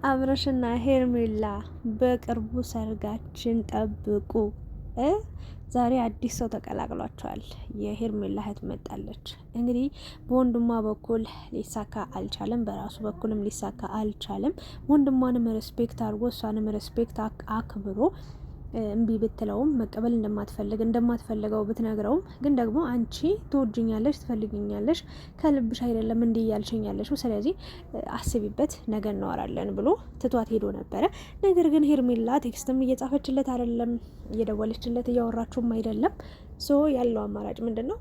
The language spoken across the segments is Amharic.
አብረሽና ሄርሜላ በቅርቡ ሰርጋችን ጠብቁ። ዛሬ አዲስ ሰው ተቀላቅሏቸዋል። የሄርሜላ እህት መጣለች። እንግዲህ በወንድሟ በኩል ሊሳካ አልቻለም፣ በራሱ በኩልም ሊሳካ አልቻለም። ወንድሟንም ሬስፔክት አድርጎ እሷንም ሬስፔክት አክብሮ እምቢ ብትለውም መቀበል እንደማትፈልገው ብትነግረውም ግን ደግሞ አንቺ ትወጅኛለሽ፣ ትፈልግኛለሽ፣ ከልብሽ አይደለም እንዲህ እያልሽኝ ያለሽው፣ ስለዚህ አስቢበት፣ ነገ እናወራለን ብሎ ትቷት ሄዶ ነበረ። ነገር ግን ሄርሜላ ቴክስትም እየጻፈችለት አይደለም፣ እየደወለችለት እያወራችሁም አይደለም። ሶ ያለው አማራጭ ምንድን ነው?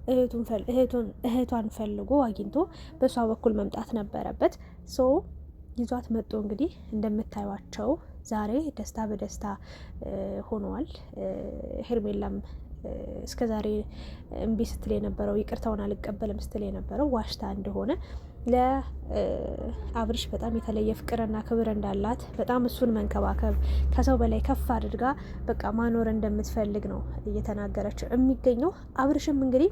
እህቷን ፈልጎ አግኝቶ በእሷ በኩል መምጣት ነበረበት። ሶ ይዟት መጥቶ እንግዲህ እንደምታዩቸው ዛሬ ደስታ በደስታ ሆነዋል። ሄርሜላም እስከ ዛሬ እምቢ ስትል የነበረው ይቅርታውን አልቀበልም ስትል የነበረው ዋሽታ እንደሆነ ለአብርሽ በጣም የተለየ ፍቅርና ክብር እንዳላት በጣም እሱን መንከባከብ ከሰው በላይ ከፍ አድርጋ በቃ ማኖር እንደምትፈልግ ነው እየተናገረች የሚገኘው። አብርሽም እንግዲህ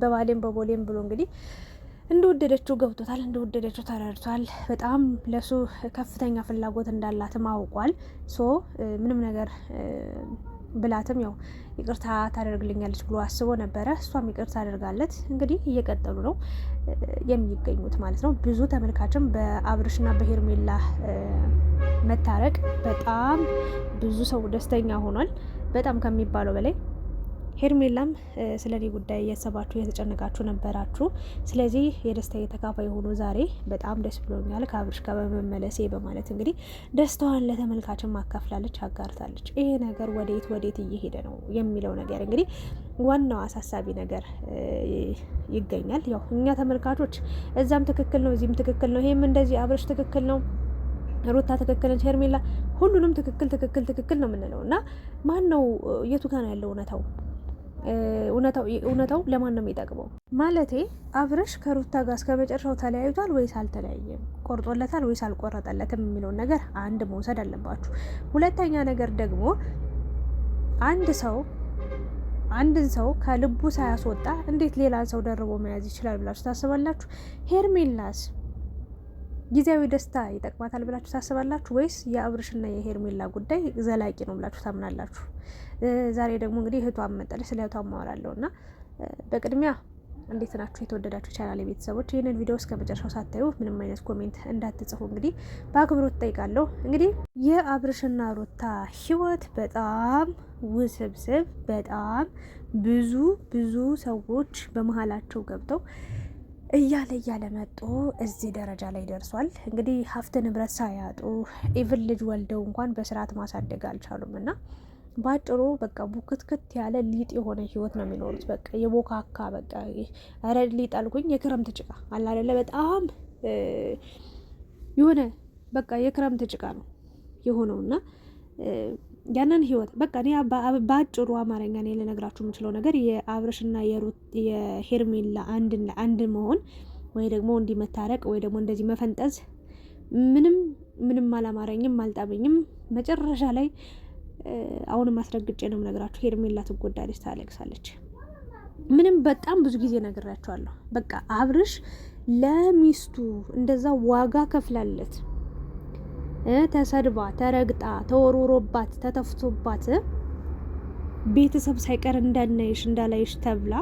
በባሌም በቦሌም ብሎ እንግዲህ እንደወደደችው ገብቶታል፣ እንደወደደችው ተረድቷል። በጣም ለሱ ከፍተኛ ፍላጎት እንዳላትም አውቋል። ሶ ምንም ነገር ብላትም ያው ይቅርታ ታደርግልኛለች ብሎ አስቦ ነበረ። እሷም ይቅርታ አደርጋለት እንግዲህ እየቀጠሉ ነው የሚገኙት ማለት ነው። ብዙ ተመልካችም በአብርሽና በሄርሜላ መታረቅ በጣም ብዙ ሰው ደስተኛ ሆኗል፣ በጣም ከሚባለው በላይ። ሄርሜላም ስለ እኔ ጉዳይ እያሰባችሁ እየተጨነቃችሁ ነበራችሁ። ስለዚህ የደስታ የተካፋይ የሆኑ ዛሬ በጣም ደስ ብሎኛል ከአብርሽ ጋር በመመለሴ በማለት እንግዲህ ደስታዋን ለተመልካችን ማካፍላለች፣ አጋርታለች። ይሄ ነገር ወዴት እየሄደ ነው የሚለው ነገር እንግዲህ ዋናው አሳሳቢ ነገር ይገኛል። ያው እኛ ተመልካቾች እዛም ትክክል ነው፣ እዚህም ትክክል ነው፣ ይሄም እንደዚህ አብርሽ ትክክል ነው፣ ሩታ ትክክል ነች፣ ሄርሜላ ሁሉንም ትክክል ነው የምንለው እና ማን ነው የቱ ጋር ነው ያለው እውነታው? እውነታው ለማን ነው የሚጠቅመው? ማለቴ አብርሽ ከሩታ ጋር እስከ መጨረሻው ተለያይቷል ወይስ አልተለያየም? ቆርጦለታል ወይስ አልቆረጠለትም የሚለውን ነገር አንድ መውሰድ አለባችሁ። ሁለተኛ ነገር ደግሞ አንድን ሰው ከልቡ ሳያስወጣ እንዴት ሌላን ሰው ደርቦ መያዝ ይችላል ብላችሁ ታስባላችሁ? ሄርሜላስ ጊዜያዊ ደስታ ይጠቅማታል ብላችሁ ታስባላችሁ ወይስ የአብርሽና የሄርሜላ ጉዳይ ዘላቂ ነው ብላችሁ ታምናላችሁ? ዛሬ ደግሞ እንግዲህ እህቷ መጣለች፣ ስለ እህቷ ማወራለሁ እና በቅድሚያ እንዴት ናችሁ የተወደዳችሁ ቻናል ቤተሰቦች? ይህንን ቪዲዮ እስከ መጨረሻው ሳታዩ ምንም አይነት ኮሜንት እንዳትጽፉ እንግዲህ በአክብሮት ጠይቃለሁ። እንግዲህ የአብርሽና ሩታ ህይወት በጣም ውስብስብ፣ በጣም ብዙ ሰዎች በመሀላቸው ገብተው እያለ መጦ እዚህ ደረጃ ላይ ደርሷል። እንግዲህ ሀብት ንብረት ሳያጡ ኢቭን ልጅ ወልደው እንኳን በስርዓት ማሳደግ አልቻሉም እና ባጭሩ በቃ ቡክትክት ያለ ሊጥ የሆነ ህይወት ነው የሚኖሩት። በቃ የቦካካ በቃ ረድ ሊጥ አልኩኝ፣ የክረምት ጭቃ አለ አይደለ? በጣም የሆነ በቃ የክረምት ጭቃ ነው የሆነውና ያንን ህይወት በቃ እኔ ባጭሩ አማርኛ ነው ልነግራችሁ የምችለው ነገር የአብርሽና የሄርሜላ አንድ መሆን ወይ ደግሞ እንዲመታረቅ ወይ ደግሞ እንደዚህ መፈንጠዝ ምንም አላማረኝም፣ አልጣበኝም። መጨረሻ ላይ አሁንም አስረግጬ ነው የምነግራችሁ፣ ሄርሜላ ትጎዳለች፣ ታለቅሳለች። ምንም በጣም ብዙ ጊዜ ነግራችኋለሁ። በቃ አብርሽ ለሚስቱ እንደዛ ዋጋ ከፍላለት ተሰድባ፣ ተረግጣ፣ ተወርውሮባት፣ ተተፍቶባት ቤተሰብ ሳይቀር እንዳላይሽ ተብላ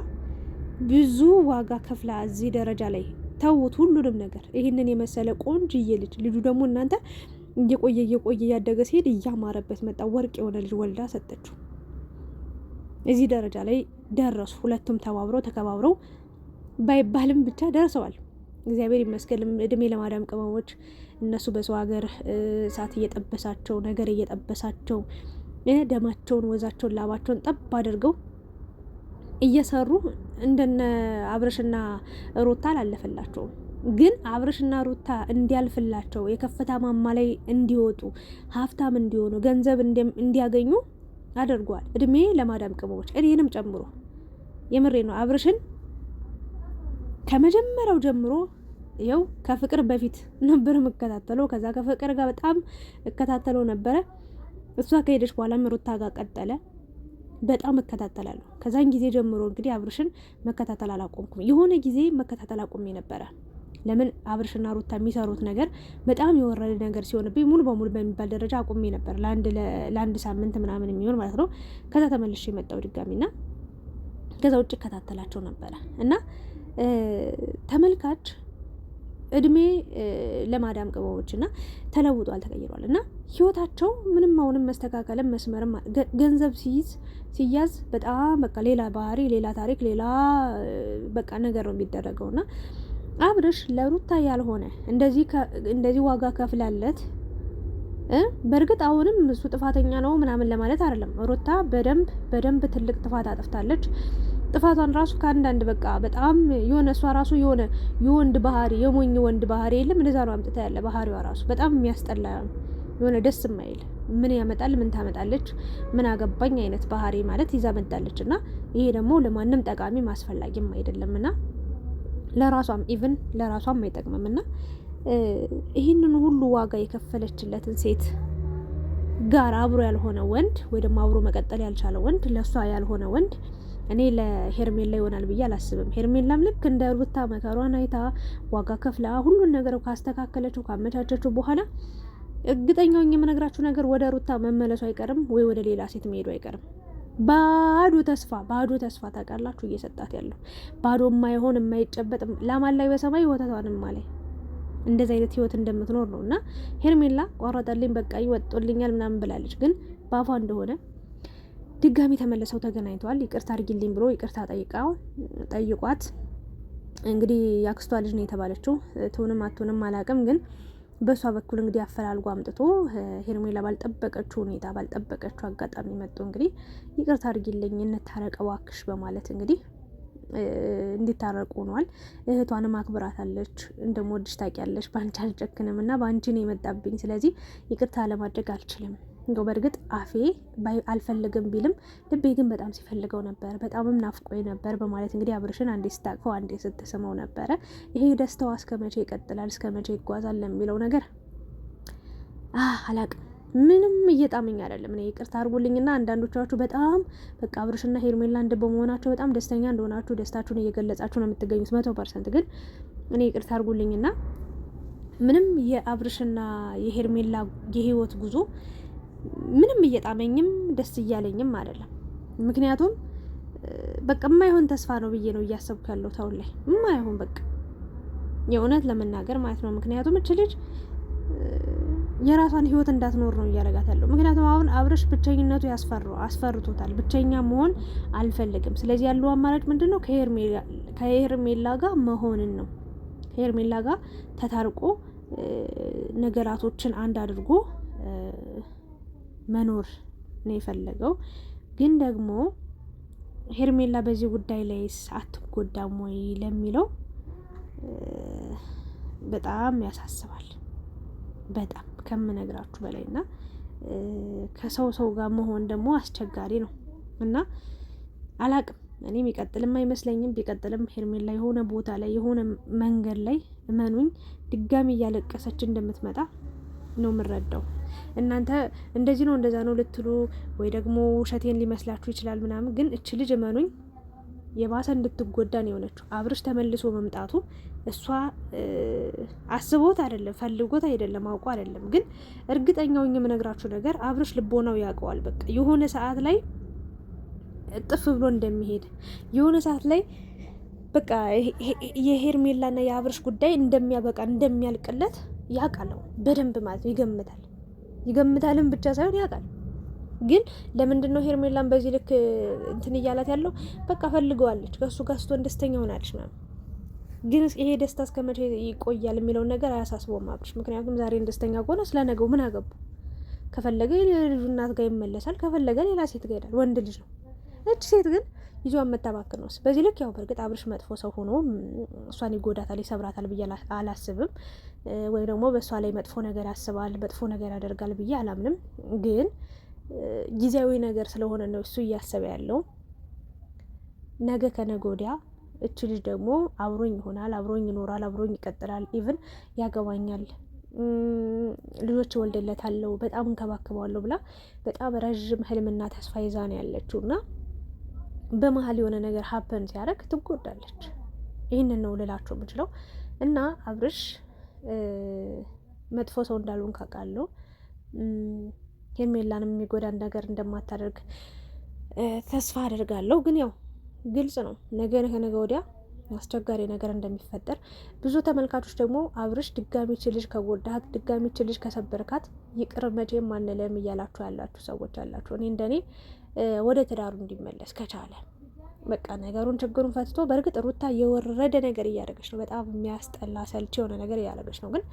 ብዙ ዋጋ ከፍላ እዚህ ደረጃ ላይ ተውት ሁሉንም ነገር። ይህንን የመሰለ ቆንጅዬ ልጁ ደግሞ እናንተ እየቆየ እያደገ ሲሄድ እያማረበት መጣ። ወርቅ የሆነ ልጅ ወልዳ ሰጠችው። እዚህ ደረጃ ላይ ደረሱ። ሁለቱም ተባብረው ተከባብረው ባይባልም ብቻ ደርሰዋል። እግዚአብሔር ይመስገን። እድሜ ለማዳም ቅመሞች። እነሱ በሰው ሀገር እሳት እየጠበሳቸው ነገር እየጠበሳቸው ደማቸውን፣ ወዛቸውን፣ ላባቸውን ጠብ አድርገው እየሰሩ እንደነ አብርሽና ሩታ አላለፈላቸውም። ግን አብርሽና ሩታ እንዲያልፍላቸው የከፍታ ማማ ላይ እንዲወጡ ሀብታም እንዲሆኑ ገንዘብ እንዲያገኙ አድርጓል። እድሜ ለማዳም ቅመሞች እኔንም ጨምሮ የምሬ ነው። አብርሽን ከመጀመሪያው ጀምሮ ይኸው ከፍቅር በፊት ነበር የምከታተለው። ከዛ ከፍቅር ጋር በጣም እከታተለው ነበረ። እሷ ከሄደች በኋላ ሩታ ጋር ቀጠለ። በጣም እከታተላለሁ። ከዛን ጊዜ ጀምሮ እንግዲህ አብርሽን መከታተል አላቆምኩም። የሆነ ጊዜ መከታተል አቆሜ ነበረ። ለምን አብርሽና ሩታ የሚሰሩት ነገር በጣም የወረደ ነገር ሲሆንብኝ ሙሉ በሙሉ በሚባል ደረጃ አቁሜ ነበር ለአንድ ሳምንት ምናምን የሚሆን ማለት ነው። ከዛ ተመልሼ የመጣው ድጋሚና ከዛ ውጭ እከታተላቸው ነበረ እና ተመልካች እድሜ ለማዳም ቅመሞች እና ተለውጧል፣ ተቀይሯል እና ህይወታቸው ምንም አሁንም መስተካከልም መስመርም ገንዘብ ሲያዝ በጣም በቃ ሌላ ባህሪ፣ ሌላ ታሪክ፣ ሌላ በቃ ነገር ነው የሚደረገው እና አብርሽ ለሩታ ያልሆነ እንደዚህ ዋጋ ከፍላለት በእርግጥ አሁንም እሱ ጥፋተኛ ነው ምናምን ለማለት አይደለም። ሩታ በደንብ ትልቅ ጥፋት አጥፍታለች። ጥፋቷን ራሱ ከአንዳንድ በቃ በጣም የሆነ እሷ ራሱ የሆነ የወንድ ባህሪ የሞኝ ወንድ ባህሪ የለም እንደዛ ነው አምጥታ ያለ ባህሪዋ ራሱ በጣም የሚያስጠላ የሆነ ደስ የማይል ምን ያመጣል ምን ታመጣለች ምን አገባኝ አይነት ባህሪ ማለት ይዛ መጣለች እና ይሄ ደግሞ ለማንም ጠቃሚ ማስፈላጊም አይደለምና ለራሷም ኢቭን ለራሷም አይጠቅምምና ይህንን ሁሉ ዋጋ የከፈለችለትን ሴት ጋር አብሮ ያልሆነ ወንድ ወይ ደግሞ አብሮ መቀጠል ያልቻለ ወንድ ለሷ ያልሆነ ወንድ እኔ ለሄርሜላ ይሆናል ብዬ አላስብም። ሄርሜላም ልክ እንደ ሩታ መከሯን አይታ ዋጋ ከፍላ ሁሉን ነገር ካስተካከለችው ካመቻቸችው በኋላ እርግጠኛው የምነግራችሁ ነገር ወደ ሩታ መመለሱ አይቀርም ወይ ወደ ሌላ ሴት መሄዱ አይቀርም። ባዶ ተስፋ ታውቃላችሁ እየሰጣት ያለው ባዶ የማይሆን የማይጨበጥ ላማን ላይ በሰማይ ወተቷንም ላይ እንደዚህ አይነት ህይወት እንደምትኖር ነው እና ሄርሜላ ቆረጠልኝ በቃ ይወጣልኛል ምናምን ብላለች። ግን ባፏ እንደሆነ ድጋሚ ተመለሰው ተገናኝተዋል። ይቅርታ አድርጊልኝ ብሎ ይቅርታ ጠይቋት እንግዲህ ያክስቷ ልጅ ነው የተባለችው ትሁንም አትሁንም አላውቅም። ግን በሷ በኩል እንግዲህ አፈላልጎ አምጥቶ ሄርሜላ ባልጠበቀችው ሁኔታ ባልጠበቀችው አጋጣሚ መጥቶ እንግዲህ ይቅርታ አድርጊልኝ እንታረቅ እባክሽ በማለት እንግዲህ እንዲታረቁ ሆኗል። እህቷንም አክብራታለች። እንደምወድሽ ታውቂያለሽ፣ ባንቺ አልጨክንም እና ባንቺ ነው የመጣብኝ፣ ስለዚህ ይቅርታ ለማድረግ አልችልም። እንደው በእርግጥ አፌ አልፈልግም ቢልም ልቤ ግን በጣም ሲፈልገው ነበር፣ በጣምም ናፍቆኝ ነበር በማለት እንግዲህ አብርሽን አንዴ ስታቅፈው አንዴ ስትስመው ነበረ። ይሄ ደስታዋ እስከ መቼ ይቀጥላል? እስከ መቼ ይጓዛል ለሚለው ነገር አላቅም። ምንም እየጣመኝ አይደለም። እኔ ይቅርታ አድርጉልኝና አንዳንዶቻችሁ በጣም በቃ አብርሽና ሄርሜላ አንድ በመሆናቸው በጣም ደስተኛ እንደሆናችሁ ደስታችሁን እየገለጻችሁ ነው የምትገኙት 100%። ግን እኔ ይቅርታ አድርጉልኝና ምንም የአብርሽና የሄርሜላ የህይወት ጉዞ ምንም እየጣመኝም ደስ እያለኝም አይደለም። ምክንያቱም በቃ የማይሆን ተስፋ ነው ብዬ ነው እያሰብኩ ያለው ታውን ላይ የማይሆን በቃ የእውነት ለመናገር ማለት ነው። ምክንያቱም እች ልጅ የራሷን ህይወት እንዳትኖር ነው እያደረጋት ያለው። ምክንያቱም አሁን አብርሽ ብቸኝነቱ አስፈርቶታል። ብቸኛ መሆን አልፈልግም። ስለዚህ ያለው አማራጭ ምንድነው? ከሄርሜላ ጋር መሆንን ነው። ከሄርሜላ ጋር ተታርቆ ነገራቶችን አንድ አድርጎ መኖር ነው የፈለገው። ግን ደግሞ ሄርሜላ በዚህ ጉዳይ ላይስ አትጎዳም ወይ ለሚለው በጣም ያሳስባል። በጣም ከምነግራችሁ በላይና ከሰው ጋር መሆን ደግሞ አስቸጋሪ ነው እና አላቅም። እኔ የሚቀጥልም አይመስለኝም። ቢቀጥልም ሄርሜላ የሆነ ቦታ ላይ የሆነ መንገድ ላይ እመኑኝ ድጋሚ እያለቀሰች እንደምትመጣ ነው የምረዳው። እናንተ እንደዚህ ነው እንደዛ ነው ልትሉ ወይ ደግሞ ውሸቴን ሊመስላችሁ ይችላል ምናምን፣ ግን እች ልጅ እመኑኝ የባሰ እንድትጎዳ ነው የሆነችው። አብርሽ ተመልሶ መምጣቱ እሷ አስቦት አይደለም ፈልጎት አይደለም አውቆ አይደለም። ግን እርግጠኛው የምነግራችሁ ነገር አብርሽ ልቦናው ያውቀዋል። በቃ የሆነ ሰዓት ላይ ጥፍ ብሎ እንደሚሄድ የሆነ ሰዓት ላይ በቃ የሄርሜላና የአብርሽ ጉዳይ እንደሚያበቃ እንደሚያልቅለት ያውቃል በደንብ ማለት ነው። ይገምታልም ብቻ ሳይሆን ያውቃል። ግን ለምንድን ነው ሄርሜላን በዚህ ልክ እንትን እያላት ያለው? በቃ ፈልገዋለች፣ ከሱ ጋር ስትሆን ደስተኛ ሆናለች ማለት። ግን ይሄ ደስታ እስከ መቼ ይቆያል የሚለውን ነገር አያሳስበውም አብርሽ። ምክንያቱም ዛሬን ደስተኛ ከሆነ ስለነገው ምን አገቡ? ከፈለገ የልጁ እናት ጋር ይመለሳል፣ ከፈለገ ሌላ ሴት ጋር ይሄዳል። ወንድ ልጅ ነው። እች ሴት ግን ይዟን መታባክን ነው በዚህ ልክ። ያው በእርግጥ አብርሽ መጥፎ ሰው ሆኖ እሷን ይጎዳታል ይሰብራታል ብዬ አላስብም። ወይ ደግሞ በእሷ ላይ መጥፎ ነገር ያስባል መጥፎ ነገር ያደርጋል ብዬ አላምንም። ግን ጊዜያዊ ነገር ስለሆነ ነው እሱ እያሰበ ያለው። ነገ ከነገ ወዲያ እች ልጅ ደግሞ አብሮኝ ይሆናል፣ አብሮኝ ይኖራል፣ አብሮኝ ይቀጥላል፣ ኢቭን ያገባኛል፣ ልጆች ወልደለታለሁ፣ በጣም እንከባከባለሁ ብላ በጣም ረዥም ህልምና ተስፋ ይዛ ነው ያለችው እና በመሀል የሆነ ነገር ሀፐን ሲያደርግ ትጎዳለች። ይህንን ነው ልላችሁ የምችለው። እና አብርሽ መጥፎ ሰው እንዳልሆን ካውቃለሁ። ሄርሜላንም የሚጎዳን ነገር እንደማታደርግ ተስፋ አደርጋለሁ። ግን ያው ግልጽ ነው ነገ ከነገ ወዲያ አስቸጋሪ ነገር እንደሚፈጠር ብዙ ተመልካቾች ደግሞ አብርሽ ድጋሚ ልጅ ከጎዳሃት ድጋሚ ልጅ ከሰበርካት ይቅር መቼም አንልም እያላችሁ ያላችሁ ሰዎች አላችሁ። እኔ እንደኔ ወደ ትዳሩ እንዲመለስ ከቻለ በቃ ነገሩን ችግሩን ፈትቶ፣ በእርግጥ ሩታ የወረደ ነገር እያደረገች ነው። በጣም የሚያስጠላ ሰልች የሆነ ነገር እያደረገች ነው። ግን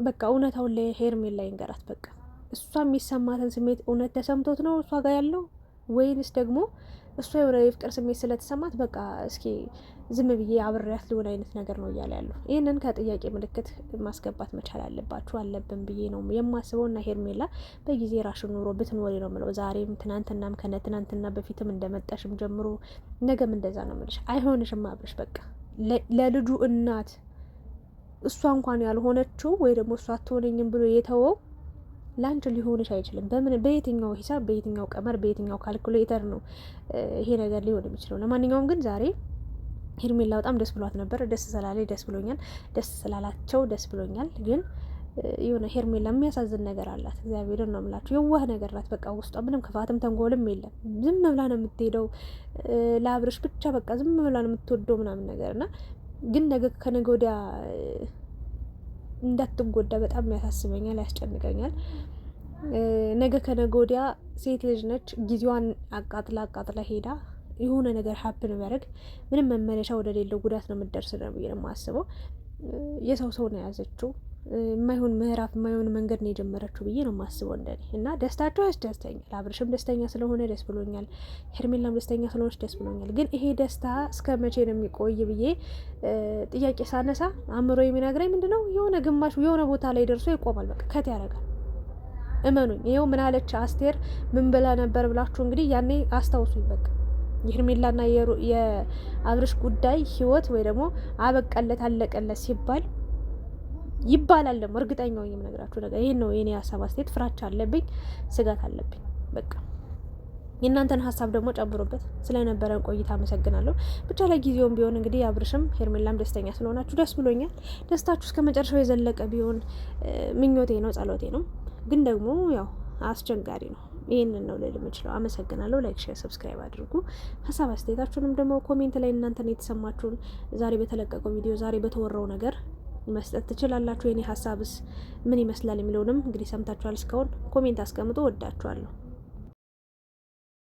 በቃ እውነታውን ለሄርሜላ ይንገራት። በቃ እሷ የሚሰማትን ስሜት እውነት ተሰምቶት ነው እሷ ጋር ያለው ወይንስ ደግሞ እሷ የሆነ የፍቅር ስሜት ስለተሰማት በቃ እስኪ ዝም ብዬ አብሬያት ሊሆን አይነት ነገር ነው እያለ ያለው። ይህንን ከጥያቄ ምልክት ማስገባት መቻል አለብን ብዬ ነው የማስበው። እና ሄርሜላ በጊዜ ራሽን ኑሮ ብትኖሪ ነው የምለው። ዛሬም ትናንትናም ትናንትና በፊትም እንደመጣሽም ጀምሮ ነገም እንደዛ ነው የምልሽ። አይሆንሽም አብርሽ። በቃ ለልጁ እናት እሷ እንኳን ያልሆነችው ወይ ደግሞ እሷ አትሆነኝም ብሎ የተወው ላንቺ ሊሆንሽ አይችልም። በየትኛው ሂሳብ፣ በየትኛው ቀመር፣ በየትኛው ካልኩሌተር ነው ይሄ ነገር ሊሆን የሚችለው? ለማንኛውም ግን ዛሬ ሄርሜላ በጣም ደስ ብሏት ነበር። ደስ ስላለኝ ደስ ብሎኛል፣ ደስ ስላላቸው ደስ ብሎኛል። ግን የሆነ ሄርሜላ የሚያሳዝን ነገር አላት። እግዚአብሔርን ነው የምላችሁ። የዋህ ነገር ናት። በቃ ውስጧ ምንም ክፋትም ተንኮልም የለም። ዝም ብላ ነው የምትሄደው ለአብርሽ ብቻ በቃ ዝም ብላ ነው የምትወደው ምናምን ነገር እና ግን ነገ ከነገ ወዲያ እንዳትጎዳ በጣም ያሳስበኛል፣ ያስጨንቀኛል። ነገ ከነገ ወዲያ ሴት ልጅ ነች። ጊዜዋን አቃጥላ ሄዳ የሆነ ነገር ሀፕን ቢያደርግ ምንም መመለሻ ወደ ሌለው ጉዳት ነው የምትደርስ ነው ብዬ ነው የማስበው። የሰው ነው የያዘችው። የማይሆን ምዕራፍ የማይሆን መንገድ ነው የጀመረችው ብዬ ነው የማስበው እንደኔ። እና ደስታቸው ያስደስተኛል። አብርሽም ደስተኛ ስለሆነ ደስ ብሎኛል። ሄርሜላም ደስተኛ ስለሆነች ደስ ብሎኛል። ግን ይሄ ደስታ እስከ መቼ ነው የሚቆይ ብዬ ጥያቄ ሳነሳ አእምሮ የሚነግረኝ ምንድነው የሆነ ግማሽ የሆነ ቦታ ላይ ደርሶ ይቆማል። በቃ ከት ያደርጋል። እመኑኝ። ይኸው ምን አለች አስቴር ምን ብላ ነበር ብላችሁ እንግዲህ ያኔ አስታውሱኝ። በቃ የሄርሜላና የአብርሽ ጉዳይ ህይወት ወይ ደግሞ አበቃለት አለቀለት ሲባል ይባላል። ደግሞ እርግጠኛው የምነግራችሁ ነገር ይሄን ነው። የኔ ሀሳብ አስተያየት፣ ፍራቻ አለብኝ፣ ስጋት አለብኝ። በቃ የእናንተን ሀሳብ ደግሞ ጨምሮበት። ስለነበረን ቆይታ አመሰግናለሁ። ብቻ ላይ ጊዜውም ቢሆን እንግዲህ አብርሽም ሄርሜላም ደስተኛ ስለሆናችሁ ደስ ብሎኛል። ደስታችሁ እስከ መጨረሻው የዘለቀ ቢሆን ምኞቴ ነው፣ ጸሎቴ ነው። ግን ደግሞ ያው አስቸጋሪ ነው። ይህንን ነው ልል የምችለው። አመሰግናለሁ። ላይክ፣ ሼር፣ ሰብስክራይብ አድርጉ። ሀሳብ አስተያየታችሁንም ደግሞ ኮሜንት ላይ እናንተን የተሰማችሁን ዛሬ በተለቀቀው ቪዲዮ ዛሬ በተወራው ነገር መስጠት ትችላላችሁ። የኔ ሀሳብስ ምን ይመስላል የሚለውንም እንግዲህ ሰምታችኋል። እስካሁን ኮሜንት አስቀምጡ። ወዳችኋለሁ።